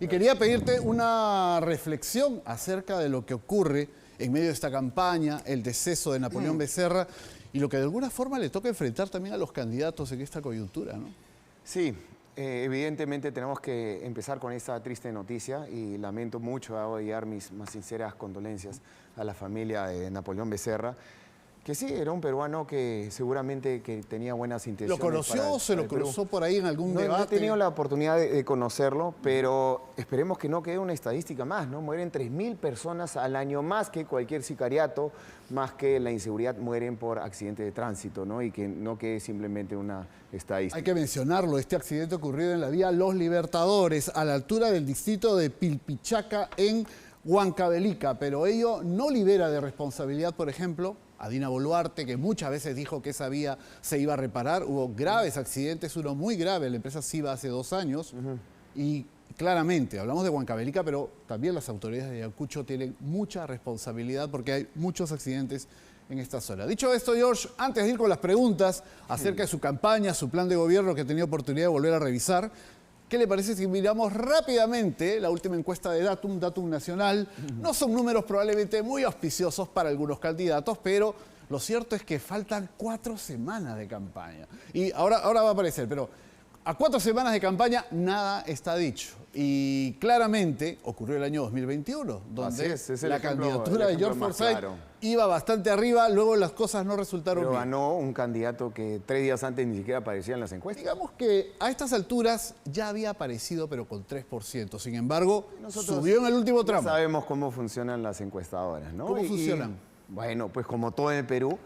Y quería pedirte una reflexión acerca de lo que ocurre en medio de esta campaña, el deceso de Napoleón Becerra y lo que de alguna forma le toca enfrentar también a los candidatos en esta coyuntura, ¿no? Sí, evidentemente tenemos que empezar con esa triste noticia y lamento mucho, hago llegar mis más sinceras condolencias a la familia de Napoleón Becerra, que sí, era un peruano que seguramente que tenía buenas intenciones. ¿Lo conoció o se lo cruzó por ahí en algún debate? No he tenido la oportunidad de conocerlo, pero esperemos que no quede una estadística más, ¿no? Mueren 3.000 personas al año, más que cualquier sicariato, más que la inseguridad, mueren por accidente de tránsito, ¿no? Y que no quede simplemente una estadística. Hay que mencionarlo, este accidente ocurrido en la vía Los Libertadores, a la altura del distrito de Pilpichaca en Huancavelica, pero ello no libera de responsabilidad, por ejemplo, a Dina Boluarte, que muchas veces dijo que esa vía se iba a reparar. Hubo graves accidentes, uno muy grave, la empresa Siva hace 2 años. Y claramente, hablamos de Huancavelica, pero también las autoridades de Ayacucho tienen mucha responsabilidad porque hay muchos accidentes en esta zona. Dicho esto, George, antes de ir con las preguntas acerca de su campaña, su plan de gobierno que he tenido oportunidad de volver a revisar, ¿qué le parece si miramos rápidamente la última encuesta de Datum Nacional? No son números probablemente muy auspiciosos para algunos candidatos, pero lo cierto es que faltan 4 semanas de campaña. Y ahora va a aparecer, pero a 4 semanas de campaña nada está dicho. Y claramente ocurrió el año 2021, donde la candidatura de George Forsyth iba bastante arriba, luego las cosas no resultaron bien. Pero ganó un candidato que 3 días antes ni siquiera aparecía en las encuestas. Digamos que a estas alturas ya había aparecido, pero con 3%. Sin embargo, subió en el último tramo. No sabemos cómo funcionan las encuestadoras, ¿no? ¿Cómo funcionan? Bueno, pues como todo en el Perú,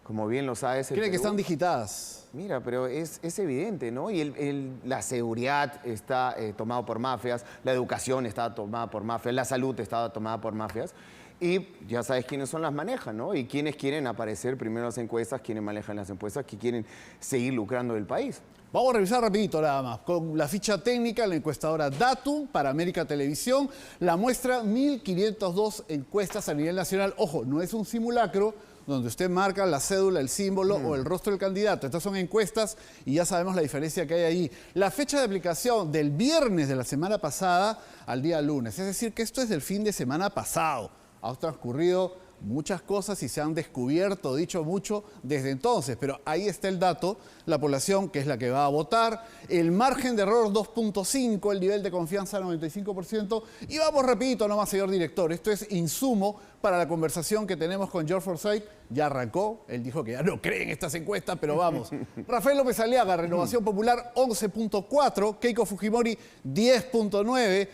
como bien lo sabes... ¿Cree que están digitadas? Mira, pero es evidente, ¿no? Y la seguridad está tomada por mafias, la educación está tomada por mafias, la salud está tomada por mafias. Y ya sabes quiénes son las manejan, ¿no? Y quiénes quieren aparecer primero en las encuestas, quiénes manejan las encuestas, que quieren seguir lucrando del país. Vamos a revisar rapidito nada más. Con la ficha técnica, la encuestadora Datum para América Televisión, la muestra 1.502 encuestas a nivel nacional. Ojo, no es un simulacro donde usted marca la cédula, el símbolo o el rostro del candidato. Estas son encuestas y ya sabemos la diferencia que hay ahí. La fecha de aplicación del viernes de la semana pasada al día lunes. Es decir, que esto es del fin de semana pasado. Ha transcurrido muchas cosas y se han descubierto, dicho mucho, desde entonces. Pero ahí está el dato, la población que es la que va a votar, el margen de error 2.5, el nivel de confianza 95%. Y vamos rapidito nomás, señor director. Esto es insumo para la conversación que tenemos con George Forsyth. Ya arrancó, él dijo que ya no cree en estas encuestas, pero vamos. Rafael López Aliaga, Renovación Popular 11.4, Keiko Fujimori 10.9,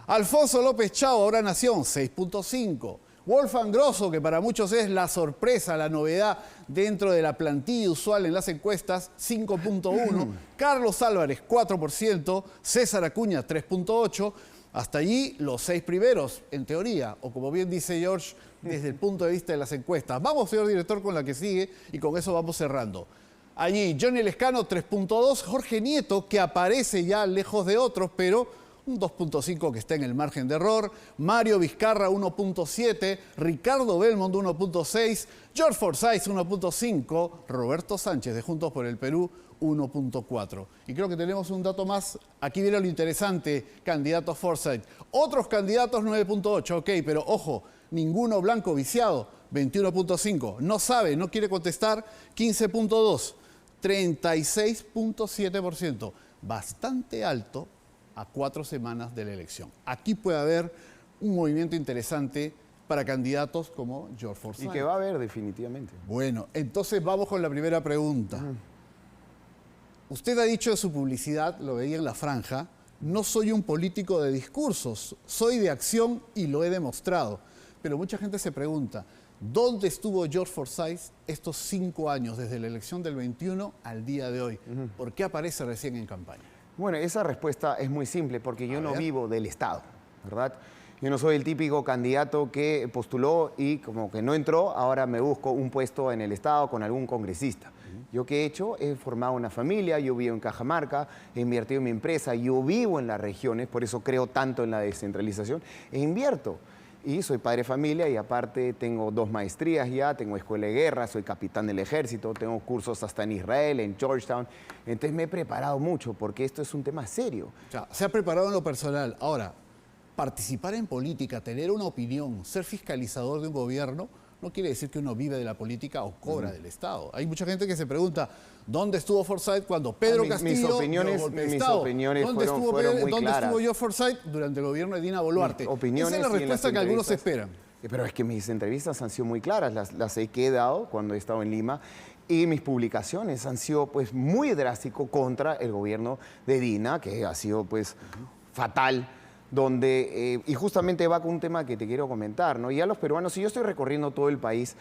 Alfonso López Chao, Ahora Nación 6.5, Wolfgang Grosso, que para muchos es la sorpresa, la novedad dentro de la plantilla usual en las encuestas, 5.1, Carlos Álvarez 4%, César Acuña 3.8%, hasta allí los 6 primeros, en teoría, o como bien dice George, desde el punto de vista de las encuestas. Vamos, señor director, con la que sigue y con eso vamos cerrando. Allí, Johnny Lescano 3.2, Jorge Nieto, que aparece ya lejos de otros, pero un 2.5 que está en el margen de error, Mario Vizcarra 1.7, Ricardo Belmont 1.6, George Forsyth 1.5, Roberto Sánchez de Juntos por el Perú 1.4. Y creo que tenemos un dato más. Aquí viene lo interesante, candidato Forsyth. Otros candidatos 9.8, ok, pero ojo, ninguno blanco viciado, 21.5. No sabe, no quiere contestar, 15.2, 36.7%. Bastante alto a 4 semanas de la elección. Aquí puede haber un movimiento interesante para candidatos como George Forsyth. Y que va a haber definitivamente. Bueno, entonces vamos con la primera pregunta. Usted ha dicho en su publicidad, lo veía en la franja, no soy un político de discursos, soy de acción y lo he demostrado. Pero mucha gente se pregunta, ¿dónde estuvo George Forsyth estos 5 años, desde la elección del 21 al día de hoy? ¿Por qué aparece recién en campaña? Bueno, esa respuesta es muy simple, porque yo no vivo del Estado, ¿verdad? Yo no soy el típico candidato que postuló y como que no entró, ahora me busco un puesto en el Estado con algún congresista. Yo qué he hecho, he formado una familia, yo vivo en Cajamarca, he invertido en mi empresa, yo vivo en las regiones, por eso creo tanto en la descentralización, e invierto. Y soy padre de familia y aparte tengo 2 maestrías ya, tengo escuela de guerra, soy capitán del ejército, tengo cursos hasta en Israel, en Georgetown. Entonces me he preparado mucho porque esto es un tema serio. O sea, se ha preparado en lo personal. Ahora, participar en política, tener una opinión, ser fiscalizador de un gobierno, no quiere decir que uno vive de la política o cobra del Estado. Hay mucha gente que se pregunta, ¿dónde estuvo Forsyth cuando Pedro Castillo dio golpe de Estado? ¿Dónde estuvo Joe Forsyth durante el gobierno de Dina Boluarte? Esa es la respuesta que algunos esperan. Pero es que mis entrevistas han sido muy claras, las he dado cuando he estado en Lima, y mis publicaciones han sido pues muy drástico contra el gobierno de Dina, que ha sido pues fatal, donde, y justamente va con un tema que te quiero comentar, ¿no? Y a los peruanos, si yo estoy recorriendo todo el país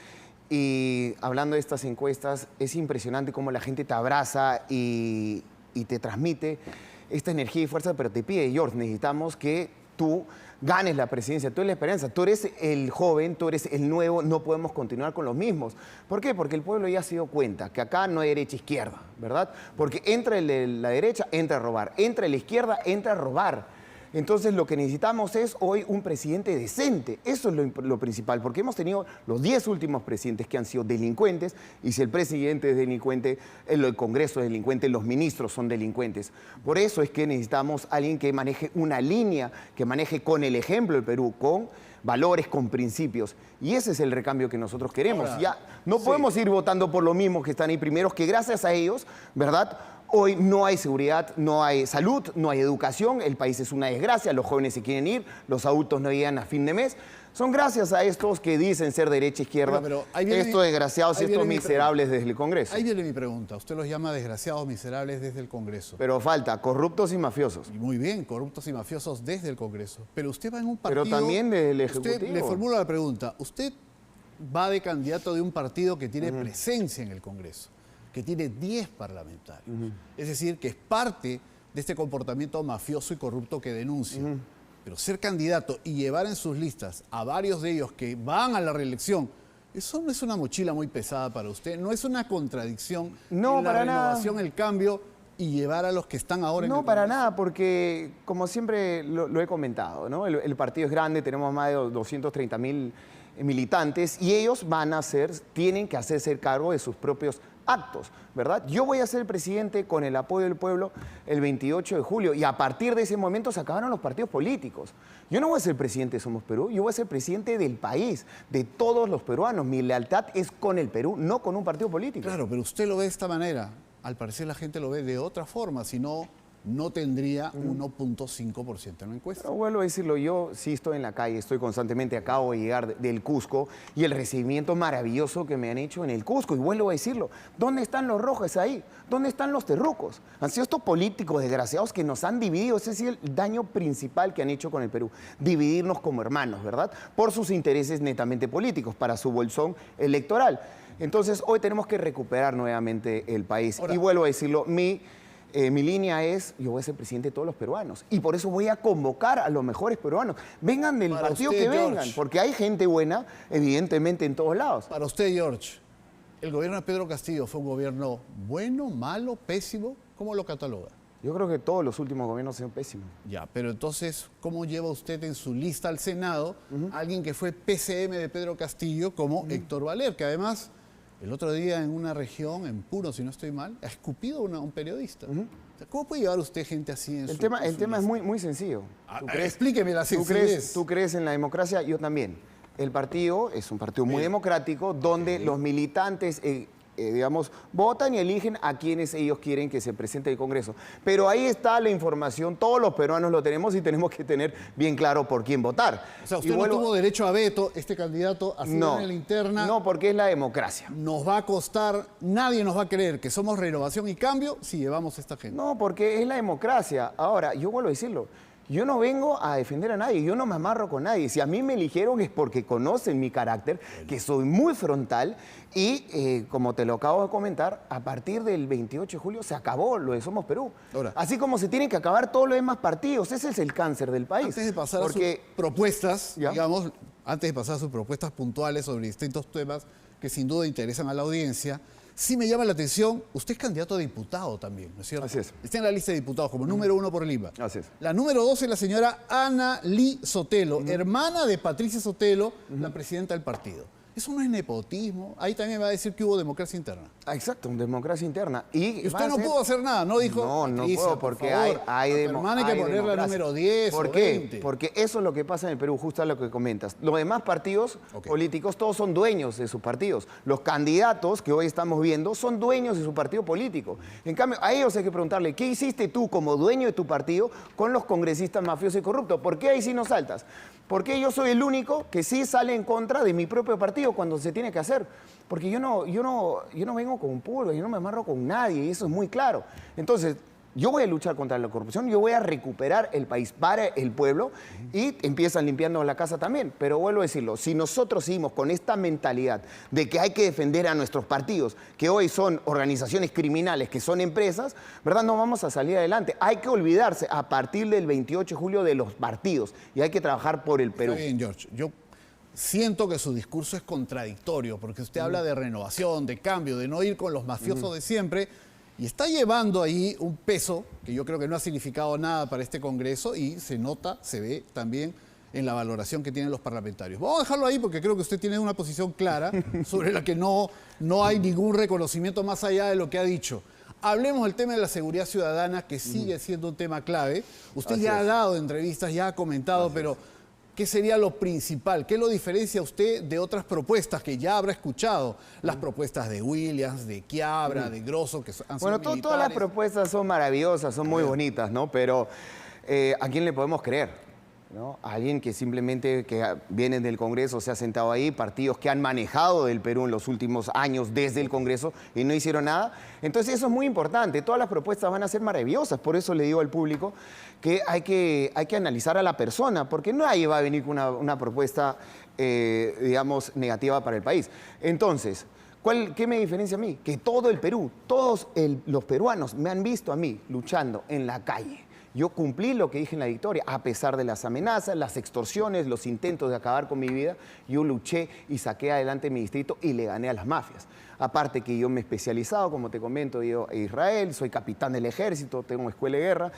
y hablando de estas encuestas, es impresionante cómo la gente te abraza y te transmite esta energía y fuerza, pero te pide, George, necesitamos que tú ganes la presidencia, tú eres la esperanza, tú eres el joven, tú eres el nuevo, no podemos continuar con los mismos. ¿Por qué? Porque el pueblo ya se dio cuenta que acá no hay derecha-izquierda, ¿verdad? Porque entra el de la derecha, entra a robar, entra el de la izquierda, entra a robar. Entonces lo que necesitamos es hoy un presidente decente, eso es lo principal, porque hemos tenido los 10 últimos presidentes que han sido delincuentes, y si el presidente es delincuente, el Congreso es delincuente, los ministros son delincuentes. Por eso es que necesitamos a alguien que maneje una línea, que maneje con el ejemplo el Perú, con valores, con principios. Y ese es el recambio que nosotros queremos. Ahora, ya no podemos ir votando por los mismos que están ahí primeros, que gracias a ellos, ¿verdad?, hoy no hay seguridad, no hay salud, no hay educación, el país es una desgracia, los jóvenes se quieren ir, los adultos no llegan a fin de mes. Son gracias a estos que dicen ser derecha, izquierda, estos desgraciados y estos miserables desde el Congreso. Ahí viene mi pregunta. Usted los llama desgraciados, miserables desde el Congreso. Pero falta, corruptos y mafiosos. Y muy bien, corruptos y mafiosos desde el Congreso. Pero usted va en un partido... Pero también desde el Ejecutivo. Usted, le formulo la pregunta. Usted va de candidato de un partido que tiene presencia en el Congreso, que tiene 10 parlamentarios. Es decir, que es parte de este comportamiento mafioso y corrupto que denuncia. Pero ser candidato y llevar en sus listas a varios de ellos que van a la reelección, ¿eso no es una mochila muy pesada para usted? ¿No es una contradicción en la renovación, el cambio y llevar a los que están ahora en el Congreso? No, para nada, porque como siempre lo he comentado, ¿no? El partido es grande, tenemos más de 230.000 militantes y ellos tienen que hacerse cargo de sus propios actos, ¿verdad? Yo voy a ser presidente con el apoyo del pueblo el 28 de julio y a partir de ese momento se acabaron los partidos políticos. Yo no voy a ser presidente de Somos Perú, yo voy a ser presidente del país, de todos los peruanos. Mi lealtad es con el Perú, no con un partido político. Claro, pero usted lo ve de esta manera. Al parecer la gente lo ve de otra forma, si no, no tendría 1.5% en la encuesta. Pero vuelvo a decirlo, yo sí estoy en la calle, estoy constantemente, acabo de llegar del Cusco y el recibimiento maravilloso que me han hecho en el Cusco. Y vuelvo a decirlo, ¿dónde están los rojos ahí? ¿Dónde están los terrucos? Han sido estos políticos desgraciados que nos han dividido. Ese es el daño principal que han hecho con el Perú, dividirnos como hermanos, ¿verdad? Por sus intereses netamente políticos, para su bolsón electoral. Entonces, hoy tenemos que recuperar nuevamente el país. Ahora, y vuelvo a decirlo, mi línea es, yo voy a ser presidente de todos los peruanos y por eso voy a convocar a los mejores peruanos. Vengan del partido que vengan, porque hay gente buena, evidentemente, en todos lados. Para usted, George, ¿el gobierno de Pedro Castillo fue un gobierno bueno, malo, pésimo? ¿Cómo lo cataloga? Yo creo que todos los últimos gobiernos han sido pésimos. Ya, pero entonces, ¿cómo lleva usted en su lista al Senado a alguien que fue PCM de Pedro Castillo como Héctor Valer, que además... el otro día en una región, en Puno, si no estoy mal, ha escupido a un periodista. O sea, ¿cómo puede llevar usted gente así en el tema es muy sencillo. Explíqueme la sencillez. ¿Tú crees en la democracia? Yo también. El partido es un partido muy democrático donde los militantes... digamos, votan y eligen a quienes ellos quieren que se presente el Congreso. Pero ahí está la información, todos los peruanos lo tenemos y tenemos que tener bien claro por quién votar. O sea, usted no tuvo derecho a veto, este candidato, así en la interna. No, porque es la democracia. Nos va a costar, nadie nos va a creer que somos Renovación y Cambio si llevamos a esta gente. No, porque es la democracia. Ahora, yo vuelvo a decirlo, yo no vengo a defender a nadie, yo no me amarro con nadie. Si a mí me eligieron es porque conocen mi carácter, que soy muy frontal y, como te lo acabo de comentar, a partir del 28 de julio se acabó lo de Somos Perú. Ahora, así como se tienen que acabar todos los demás partidos, ese es el cáncer del país. Antes de pasar a sus propuestas, digamos, antes de pasar a sus propuestas puntuales sobre distintos temas que sin duda interesan a la audiencia, sí me llama la atención, usted es candidato a diputado también, ¿no es cierto? Así es. Está en la lista de diputados como número 1 por Lima. Así es. La número 2 es la señora Ana Lee Sotelo, hermana de Patricia Sotelo, la presidenta del partido. Eso no es nepotismo. Ahí también va a decir que hubo democracia interna. Ah, exacto, democracia interna. Y usted no pudo hacer nada, ¿no? Dijo, no Patricia, puedo por porque favor, hay a tu hermana hay que ponerla democracia. número 10 ¿Por o qué? 20. Porque eso es lo que pasa en el Perú, justo a lo que comentas. Los demás partidos políticos, todos son dueños de sus partidos. Los candidatos que hoy estamos viendo son dueños de su partido político. En cambio, a ellos hay que preguntarle, ¿qué hiciste tú como dueño de tu partido con los congresistas mafiosos y corruptos? ¿Por qué ahí sí no saltas? Porque yo soy el único que sí sale en contra de mi propio partido cuando se tiene que hacer. Porque yo no vengo con pulga, yo no me amarro con nadie, y eso es muy claro. Entonces, yo voy a luchar contra la corrupción, yo voy a recuperar el país para el pueblo y empiezan limpiando la casa también. Pero vuelvo a decirlo, si nosotros seguimos con esta mentalidad de que hay que defender a nuestros partidos, que hoy son organizaciones criminales, que son empresas, ¿verdad? No vamos a salir adelante. Hay que olvidarse a partir del 28 de julio de los partidos y hay que trabajar por el Perú. Está bien, George. Yo siento que su discurso es contradictorio, porque usted habla de renovación, de cambio, de no ir con los mafiosos de siempre, y está llevando ahí un peso que yo creo que no ha significado nada para este Congreso y se nota, se ve también en la valoración que tienen los parlamentarios. Vamos a dejarlo ahí porque creo que usted tiene una posición clara sobre la que no hay ningún reconocimiento más allá de lo que ha dicho. Hablemos del tema de la seguridad ciudadana, que sigue siendo un tema clave. Usted ya ha dado entrevistas, ya ha comentado, pero ¿qué sería lo principal? ¿Qué lo diferencia a usted de otras propuestas que ya habrá escuchado? Las propuestas de Williams, de Quiabra, de Grosso, que han sido Bueno, todas las propuestas son maravillosas, son muy bonitas, ¿no? Pero ¿a quién le podemos creer? ¿No? A alguien que simplemente viene del Congreso, se ha sentado ahí, partidos que han manejado el Perú en los últimos años desde el Congreso y no hicieron nada. Entonces eso es muy importante, todas las propuestas van a ser maravillosas, por eso le digo al público que hay que analizar a la persona, porque nadie va a venir con una propuesta, digamos, negativa para el país. Entonces, ¿qué me diferencia a mí? Que todo el Perú, todos los peruanos me han visto a mí luchando en la calle. Yo cumplí lo que dije en la victoria, a pesar de las amenazas, las extorsiones, los intentos de acabar con mi vida, yo luché y saqué adelante mi distrito y le gané a las mafias. Aparte que yo me he especializado, como te comento, yo en Israel, soy capitán del ejército, tengo escuela de guerra.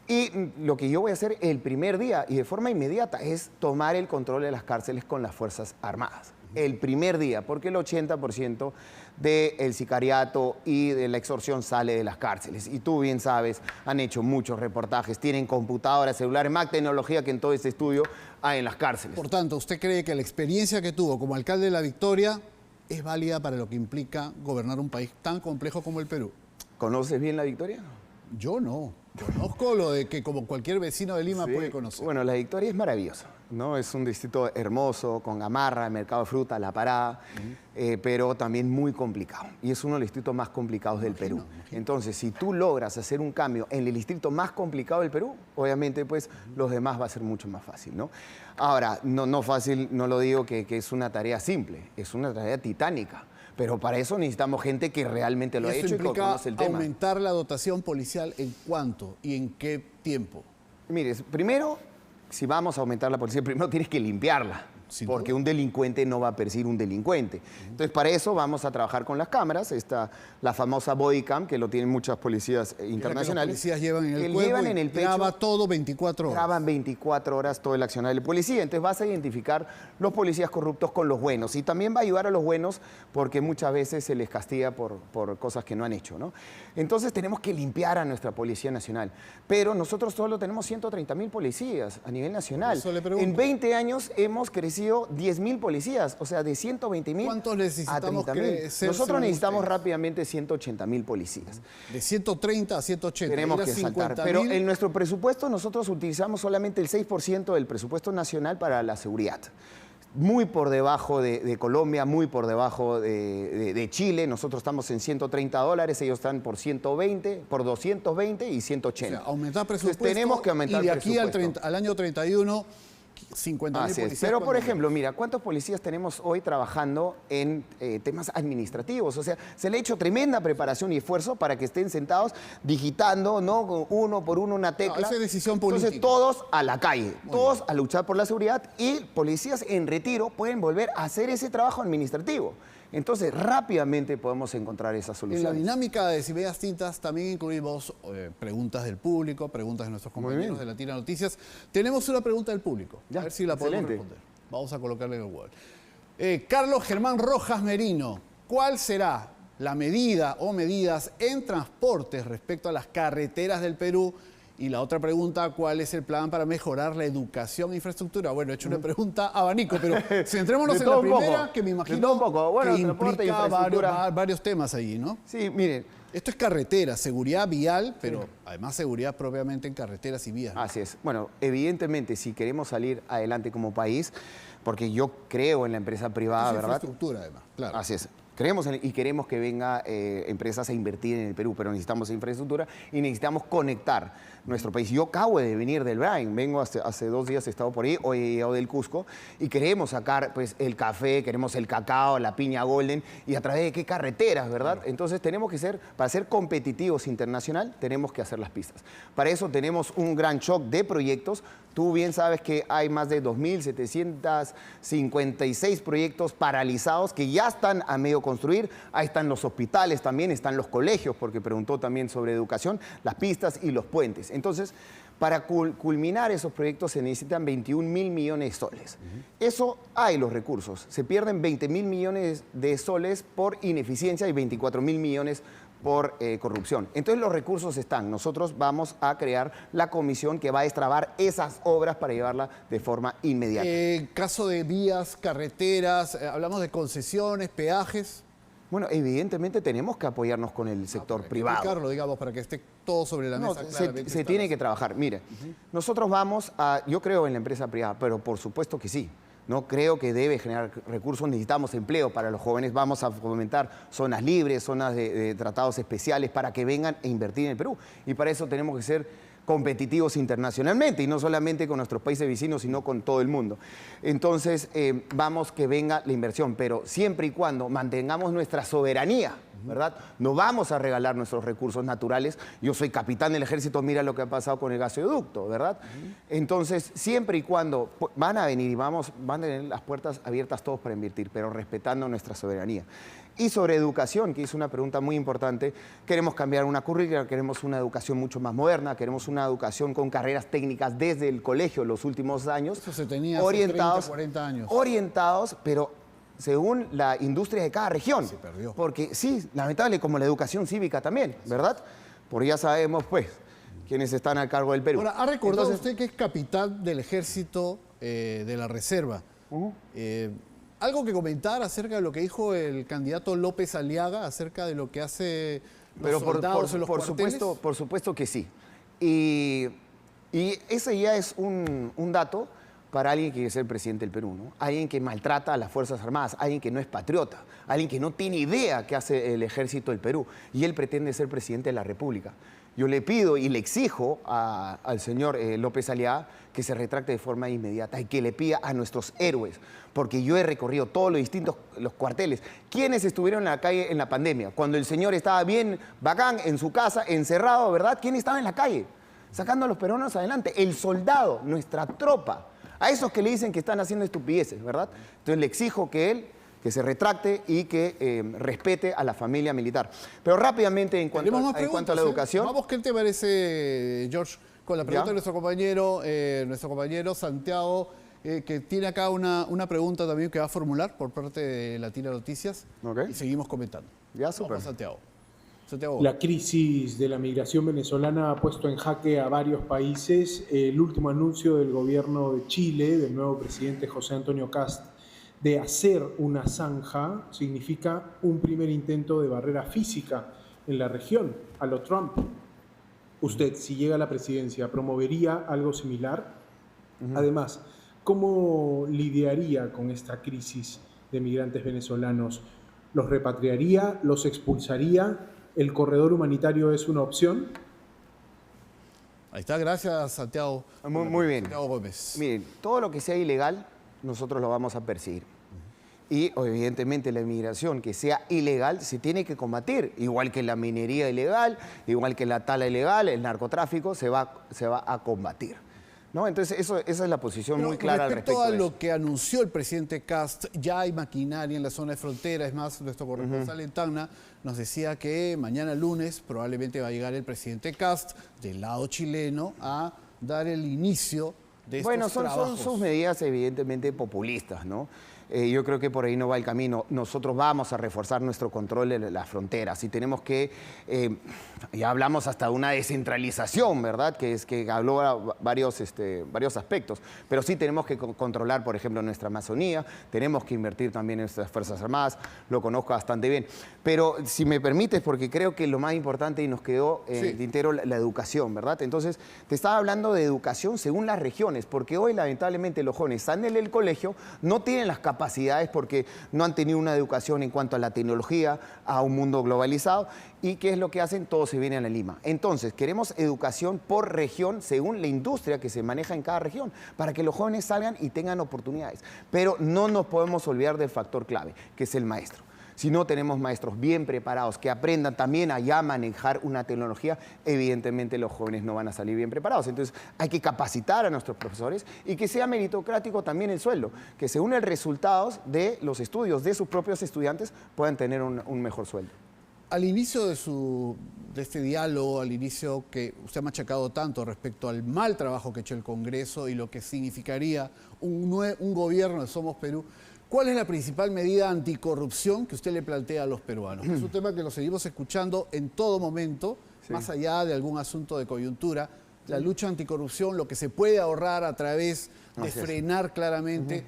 Y lo que yo voy a hacer el primer día y de forma inmediata es tomar el control de las cárceles con las Fuerzas Armadas. El primer día, porque el 80% del sicariato y de la extorsión sale de las cárceles. Y tú bien sabes, han hecho muchos reportajes, tienen computadoras, celulares, más tecnología que en todo este estudio hay en las cárceles. Por tanto, ¿usted cree que la experiencia que tuvo como alcalde de La Victoria es válida para lo que implica gobernar un país tan complejo como el Perú? ¿Conoces bien La Victoria? Yo no. Conozco lo de que como cualquier vecino de Lima Sí. puede conocer. Bueno, La Victoria es maravillosa, ¿no? Es un distrito hermoso, con Gamarra, Mercado de Fruta, La Parada, pero también muy complicado. Y es uno de los distritos más complicados del Perú. Entonces, si tú logras hacer un cambio en el distrito más complicado del Perú, obviamente, pues, los demás va a ser mucho más fácil, ¿no? Ahora, no fácil, no lo digo que es una tarea simple, es una tarea titánica. Pero para eso necesitamos gente que realmente lo ha hecho y que conoce el tema. ¿Aumentar la dotación policial en cuánto y en qué tiempo? Mire, primero, si vamos a aumentar la policía, primero tienes que limpiarla. Sin Porque duda. un delincuente no va a perseguir un delincuente. Entonces, para eso vamos a trabajar con las cámaras. Está la famosa bodycam, que lo tienen muchas policías internacionales. Los policías llevan en el que cuerpo llevan y en el pecho, graba todo 24 horas. graban 24 horas todo el accionar del policía. Entonces vas a identificar los policías corruptos con los buenos. Y también va a ayudar a los buenos porque muchas veces se les castiga por cosas que no han hecho, ¿no? Entonces tenemos que limpiar a nuestra Policía Nacional. Pero nosotros solo tenemos 130.000 policías a nivel nacional. Eso le pregunto. En 20 años hemos crecido 10.000 policías, o sea, de 120.000 ¿Cuántos necesitamos a 30.000. crecer, Nosotros según necesitamos ustedes? rápidamente 180.000 policías. De 130 a 180. Tenemos Ir a que saltar. 50.000. Pero en nuestro presupuesto nosotros utilizamos solamente el 6% del presupuesto nacional para la seguridad. Muy por debajo de Colombia, muy por debajo de Chile. Nosotros estamos en $130, ellos están por 120, por 220 y 180. O sea, aumentar presupuesto. Entonces, tenemos que aumentar y de aquí presupuesto. al año 31, 50.000 Así es. policías. Pero, por ¿cuándo? ejemplo, mira, ¿cuántos policías tenemos hoy trabajando en temas administrativos? O sea, se le ha hecho tremenda preparación y esfuerzo para que estén sentados digitando, ¿no? Uno por uno una tecla. esa es decisión política. Entonces, todos a la calle, todos a luchar por la seguridad y policías en retiro pueden volver a hacer ese trabajo administrativo. Entonces, rápidamente podemos encontrar esas En la soluciones. dinámica de Si Medias Tintas también incluimos preguntas del público, preguntas de nuestros compañeros de Latina Noticias. Tenemos una pregunta del público, Ya, a ver si la podemos excelente. responder. Vamos a colocarle en el web. Carlos Germán Rojas Merino, ¿cuál será la medida o medidas en transportes respecto a las carreteras del Perú? Y la otra pregunta, ¿cuál es el plan para mejorar la educación e infraestructura? Bueno, he hecho una pregunta abanico, pero centrémonos De en la todo un poco, primera, que me de imagino todo un poco. Bueno, que transporte e implica infraestructura. varios temas allí, ¿no? Sí, miren, Esto es carretera, seguridad vial, pero además seguridad propiamente en carreteras y vías, ¿no? así es. Bueno, evidentemente, si queremos salir adelante como país, porque yo creo en la empresa privada, Es ¿verdad? infraestructura, además, claro. Así es. Creemos y queremos que venga empresas a invertir en el Perú, pero necesitamos infraestructura y necesitamos conectar nuestro país. Yo acabo de venir del Brain, vengo hace 2 días, he estado por ahí, hoy he llegado del Cusco, y queremos sacar pues, el café, queremos el cacao, la piña golden, y a través de qué carreteras, ¿verdad? Entonces tenemos que para ser competitivos internacional, tenemos que hacer las pistas. Para eso tenemos un gran shock de proyectos. Tú bien sabes que hay más de 2.756 proyectos paralizados que ya están a medio construir. Ahí están los hospitales también, están los colegios, porque preguntó también sobre educación, las pistas y los puentes. Entonces, para culminar esos proyectos se necesitan 21.000 millones de soles. Eso hay los recursos. Se pierden 20.000 millones de soles por ineficiencia y 24.000 millones por corrupción. Entonces los recursos están. Nosotros vamos a crear la comisión que va a destrabar esas obras para llevarla de forma inmediata. Caso de vías, carreteras, hablamos de concesiones, peajes. Bueno, evidentemente tenemos que apoyarnos con el sector privado. Explicarlo, digamos, para que esté todo sobre la No, mesa. se tiene que trabajar. Mire, nosotros vamos a... Yo creo en la empresa privada, pero por supuesto que sí. No creo que debe generar recursos, necesitamos empleo para los jóvenes, vamos a fomentar zonas libres, zonas de tratados especiales para que vengan a invertir en el Perú. Y para eso tenemos que ser competitivos internacionalmente y no solamente con nuestros países vecinos, sino con todo el mundo. Entonces, vamos que venga la inversión, pero siempre y cuando mantengamos nuestra soberanía, ¿verdad? No vamos a regalar nuestros recursos naturales. Yo soy capitán del ejército, mira lo que ha pasado con el gasoducto, ¿verdad? Entonces, siempre y cuando van a venir y van a tener las puertas abiertas todos para invertir, pero respetando nuestra soberanía. Y sobre educación, que es una pregunta muy importante, queremos cambiar una currícula, queremos una educación mucho más moderna, queremos una educación con carreras técnicas desde el colegio los últimos años. Eso se tenía hace 30, 40 años. Orientados, pero según la industria de cada región. Se perdió. Porque sí, lamentable, como la educación cívica también, ¿verdad? Porque ya sabemos, pues, quiénes están al cargo del Perú. Ahora, ha recordado usted que es capitán del ejército de la reserva. ¿Algo que comentar acerca de lo que dijo el candidato López Aliaga acerca de lo que hace los soldados en los cuarteles? Por supuesto que sí. Y ese ya es un dato para alguien que quiere ser presidente del Perú, ¿no? Alguien que maltrata a las Fuerzas Armadas, alguien que no es patriota, alguien que no tiene idea qué hace el ejército del Perú y él pretende ser presidente de la República. Yo le pido y le exijo al señor López Aliaga que se retracte de forma inmediata y que le pida a nuestros héroes, porque yo he recorrido todos los cuarteles. ¿Quiénes estuvieron en la calle en la pandemia? Cuando el señor estaba bien bacán en su casa, encerrado, ¿verdad? ¿Quién estaba en la calle? Sacando a los peruanos adelante. El soldado, nuestra tropa. A esos que le dicen que están haciendo estupideces, ¿verdad? Entonces le exijo que se retracte y que respete a la familia militar. Pero rápidamente, en cuanto a la educación... Vamos, ¿qué te parece, George, con la pregunta de nuestro compañero Santiago, que tiene acá una pregunta también que va a formular por parte de Latina Noticias? Ok. Y seguimos comentando. Ya, súper. Vamos, Santiago. Santiago. La crisis de la migración venezolana ha puesto en jaque a varios países. El último anuncio del gobierno de Chile, del nuevo presidente José Antonio Kast, de hacer una zanja, significa un primer intento de barrera física en la región, a lo Trump. Usted, si llega a la presidencia, ¿promovería algo similar? Además, ¿cómo lidiaría con esta crisis de migrantes venezolanos? ¿Los repatriaría? ¿Los expulsaría? ¿El corredor humanitario es una opción? Ahí está, gracias, Santiago. Muy bien. Santiago Gómez. Miren, todo lo que sea ilegal, nosotros lo vamos a perseguir. Y evidentemente la inmigración que sea ilegal se tiene que combatir, igual que la minería ilegal, igual que la tala ilegal, el narcotráfico se va a combatir. ¿no? Entonces, esa es la posición Pero muy clara al respecto respecto a de lo eso. que anunció el presidente Kast, ya hay maquinaria en la zona de frontera. Es más, nuestro corresponsal en Tacna nos decía que mañana lunes probablemente va a llegar el presidente Kast del lado chileno a dar el inicio de estos Bueno, son trabajos. sus medidas evidentemente populistas, ¿no? Yo creo que por ahí no va el camino. Nosotros vamos a reforzar nuestro control de las fronteras y tenemos que, ya hablamos hasta de una descentralización, ¿verdad? Que es que habló varios aspectos, pero sí tenemos que controlar, por ejemplo, nuestra Amazonía, tenemos que invertir también en nuestras Fuerzas Armadas, lo conozco bastante bien. Pero si me permites, porque creo que lo más importante y nos quedó en el tintero la educación, ¿verdad? Entonces, te estaba hablando de educación según las regiones, porque hoy lamentablemente los jóvenes están en el colegio, no tienen las capacidades porque no han tenido una educación en cuanto a la tecnología, a un mundo globalizado. ¿Y qué es lo que hacen? Todos se vienen a Lima. Entonces, queremos educación por región según la industria que se maneja en cada región, para que los jóvenes salgan y tengan oportunidades. Pero no nos podemos olvidar del factor clave, que es el maestro. Si no tenemos maestros bien preparados, que aprendan también a ya manejar una tecnología, evidentemente los jóvenes no van a salir bien preparados. Entonces hay que capacitar a nuestros profesores y que sea meritocrático también el sueldo, que según los resultados de los estudios de sus propios estudiantes puedan tener un mejor sueldo. Al inicio de este diálogo, al inicio que usted ha machacado tanto respecto al mal trabajo que ha hecho el Congreso y lo que significaría un gobierno de Somos Perú, ¿cuál es la principal medida anticorrupción que usted le plantea a los peruanos? Es un tema que lo seguimos escuchando en todo momento, más allá de algún asunto de coyuntura. La lucha anticorrupción, lo que se puede ahorrar a través de frenar claramente,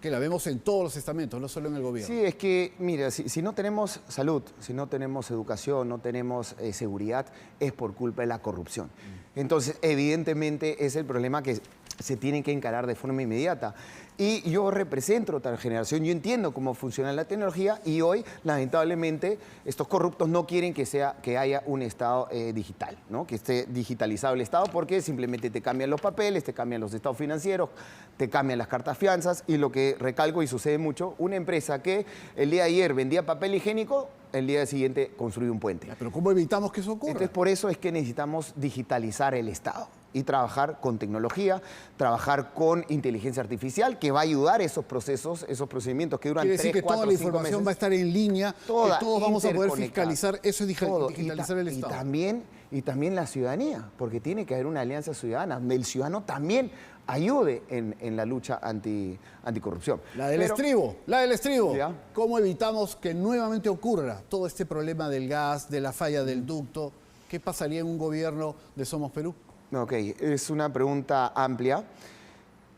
que la vemos en todos los estamentos, no solo en el gobierno. Sí, es que, mira, si no tenemos salud, si no tenemos educación, no tenemos seguridad, es por culpa de la corrupción. Entonces, evidentemente, es el problema que se tiene que encarar de forma inmediata. Y yo represento otra generación, yo entiendo cómo funciona la tecnología y hoy, lamentablemente, estos corruptos no quieren que haya un Estado digital, ¿no? Que esté digitalizado el Estado porque simplemente te cambian los papeles, te cambian los estados financieros, te cambian las cartas fianzas y lo que recalco y sucede mucho, una empresa que el día de ayer vendía papel higiénico, el día siguiente construye un puente. Pero ¿cómo evitamos que eso ocurra? Entonces, por eso es que necesitamos digitalizar el Estado y trabajar con tecnología, trabajar con inteligencia artificial, que va a ayudar esos procesos, esos procedimientos que duran 3, 4, 5 meses. Quiere decir que toda la información va a estar en línea, que todos vamos a poder fiscalizar, eso es digitalizar el Estado. Y también la ciudadanía, porque tiene que haber una alianza ciudadana, donde el ciudadano también ayude en la lucha anticorrupción. La del estribo. ¿Ya? ¿Cómo evitamos que nuevamente ocurra todo este problema del gas, de la falla del ducto? ¿Qué pasaría en un gobierno de Somos Perú? Ok, es una pregunta amplia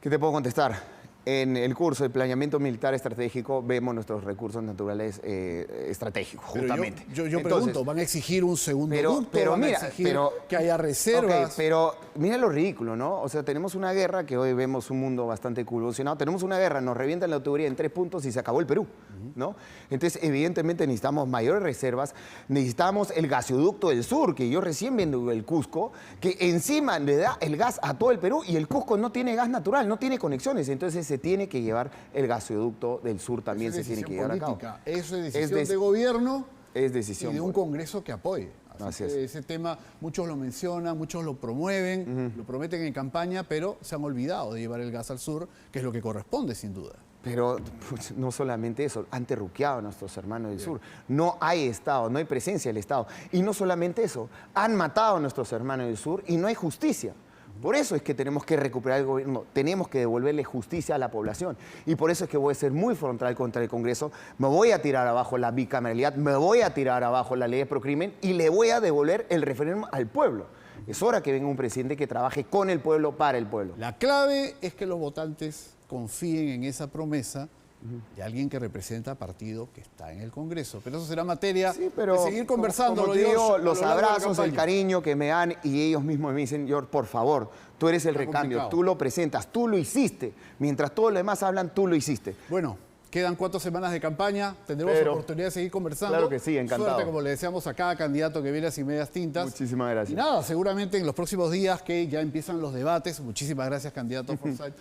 que te puedo contestar. En el curso de planeamiento militar estratégico vemos nuestros recursos naturales estratégicos, justamente. Yo Entonces, pregunto, ¿van a exigir un segundo ducto? ¿Van a exigir que haya reservas? Okay, pero mira lo ridículo, ¿no? O sea, tenemos una guerra que hoy vemos un mundo bastante convulsionado. Tenemos una guerra, nos revientan la tubería en 3 puntos y se acabó el Perú, ¿no? Entonces, evidentemente necesitamos mayores reservas, necesitamos el gasoducto del sur, que yo recién viendo el Cusco, que encima le da el gas a todo el Perú y el Cusco no tiene gas natural, no tiene conexiones. Entonces, se tiene que llevar el gasoducto del sur, también se tiene que llevar a cabo. Eso es decisión de gobierno es decisión y de un Congreso que apoye. Así es. Ese tema muchos lo mencionan, muchos lo promueven, lo prometen en campaña, pero se han olvidado de llevar el gas al sur, que es lo que corresponde sin duda. Pero pues, no solamente eso, han terruqueado a nuestros hermanos del sur. No hay Estado, no hay presencia del Estado. Y no solamente eso, han matado a nuestros hermanos del sur y no hay justicia. Por eso es que tenemos que recuperar el gobierno, tenemos que devolverle justicia a la población. Y por eso es que voy a ser muy frontal contra el Congreso, me voy a tirar abajo la bicameralidad, me voy a tirar abajo la ley de procrimen y le voy a devolver el referéndum al pueblo. Es hora que venga un presidente que trabaje con el pueblo, para el pueblo. La clave es que los votantes confíen en esa promesa de alguien que representa partido que está en el Congreso. Pero eso será materia de seguir conversando. Como te digo, los abrazos, el cariño que me dan y ellos mismos me dicen, George, por favor, tú eres el recambio, tú lo presentas, tú lo hiciste. Mientras todos los demás hablan, tú lo hiciste. Bueno, quedan 4 semanas de campaña, tendremos oportunidad de seguir conversando. Claro que sí, encantado. Suerte, como le deseamos a cada candidato que viene a Sin Medias Tintas. Muchísimas gracias. Y nada, seguramente en los próximos días que ya empiezan los debates, muchísimas gracias, candidato Forsyth.